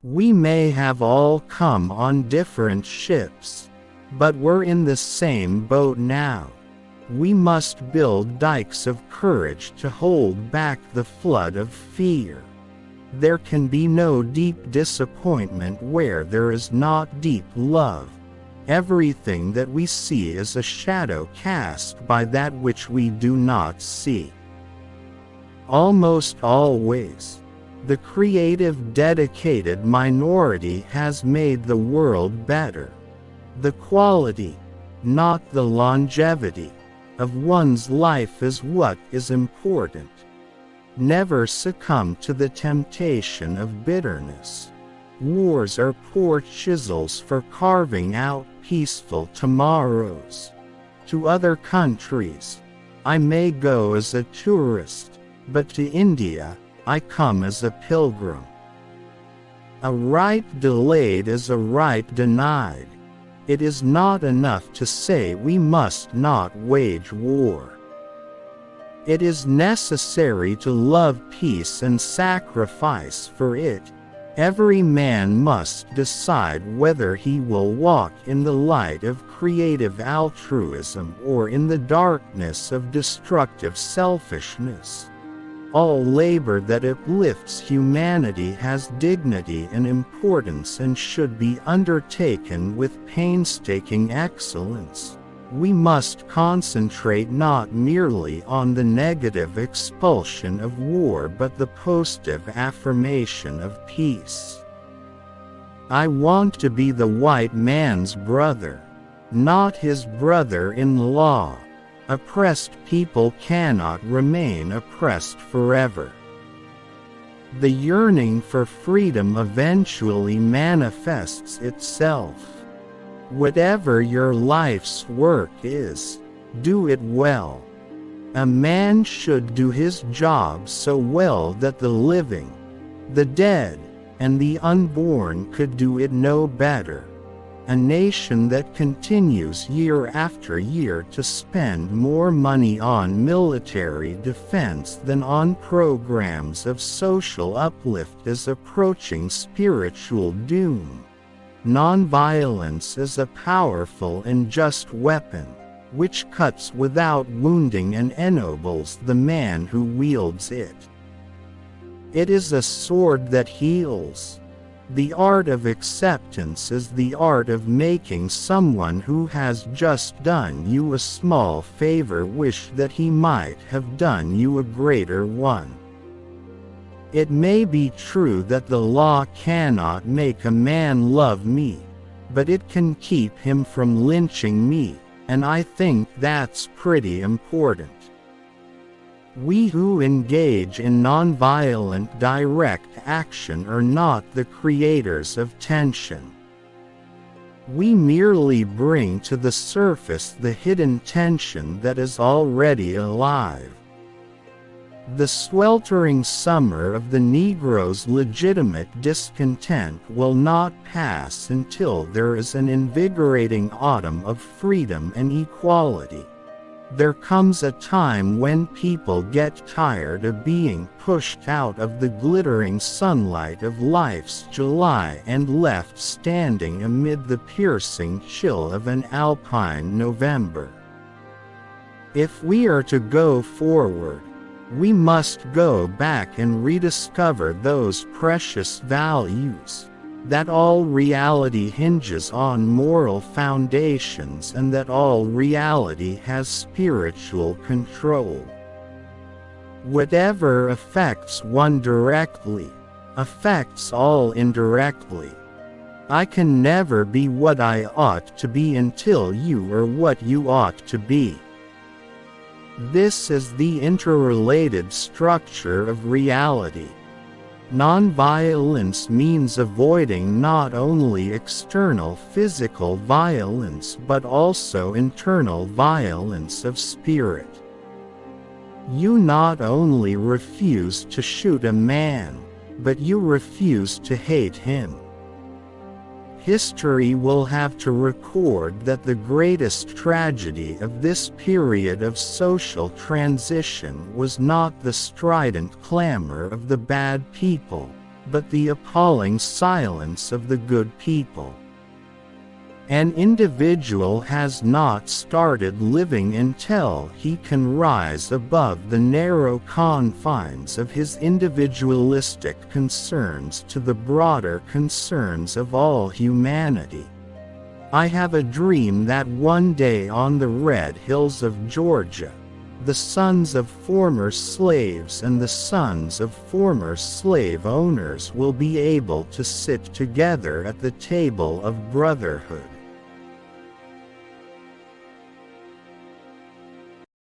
We may have all come on different ships, but we're in the same boat now. We must build dikes of courage to hold back the flood of fear. There can be no deep disappointment where there is not deep love. Everything that we see is a shadow cast by that which we do not see. Almost always, the creative, dedicated minority has made the world better. The quality, not the longevity, of one's life is what is important. Never succumb to the temptation of bitterness. Wars are poor chisels for carving out peaceful tomorrows. To other countries, I may go as a tourist, but to India, I come as a pilgrim. A right delayed is a right denied. It is not enough to say we must not wage war. It is necessary to love peace and sacrifice for it. Every man must decide whether he will walk in the light of creative altruism or in the darkness of destructive selfishness. All labor that uplifts humanity has dignity and importance and should be undertaken with painstaking excellence. We must concentrate not merely on the negative expulsion of war but the positive affirmation of peace. I want to be the white man's brother, not his brother-in-law. Oppressed people cannot remain oppressed forever. The yearning for freedom eventually manifests itself. Whatever your life's work is, do it well. A man should do his job so well that the living, the dead, and the unborn could do it no better. A nation that continues year after year to spend more money on military defense than on programs of social uplift is approaching spiritual doom. Nonviolence is a powerful and just weapon, which cuts without wounding and ennobles the man who wields it. It is a sword that heals. The art of acceptance is the art of making someone who has just done you a small favor wish that he might have done you a greater one. It may be true that the law cannot make a man love me, but it can keep him from lynching me, and I think that's pretty important. We who engage in nonviolent direct action are not the creators of tension. We merely bring to the surface the hidden tension that is already alive. The sweltering summer of the Negro's legitimate discontent will not pass until there is an invigorating autumn of freedom and equality. There comes a time when people get tired of being pushed out of the glittering sunlight of life's July and left standing amid the piercing chill of an alpine November. If we are to go forward, we must go back and rediscover those precious values, that all reality hinges on moral foundations and that all reality has spiritual control. Whatever affects one directly, affects all indirectly. I can never be what I ought to be until you are what you ought to be. This is the interrelated structure of reality. Nonviolence means avoiding not only external physical violence but also internal violence of spirit. You not only refuse to shoot a man, but you refuse to hate him. History will have to record that the greatest tragedy of this period of social transition was not the strident clamor of the bad people, but the appalling silence of the good people. An individual has not started living until he can rise above the narrow confines of his individualistic concerns to the broader concerns of all humanity. I have a dream that one day on the red hills of Georgia, the sons of former slaves and the sons of former slave owners will be able to sit together at the table of brotherhood.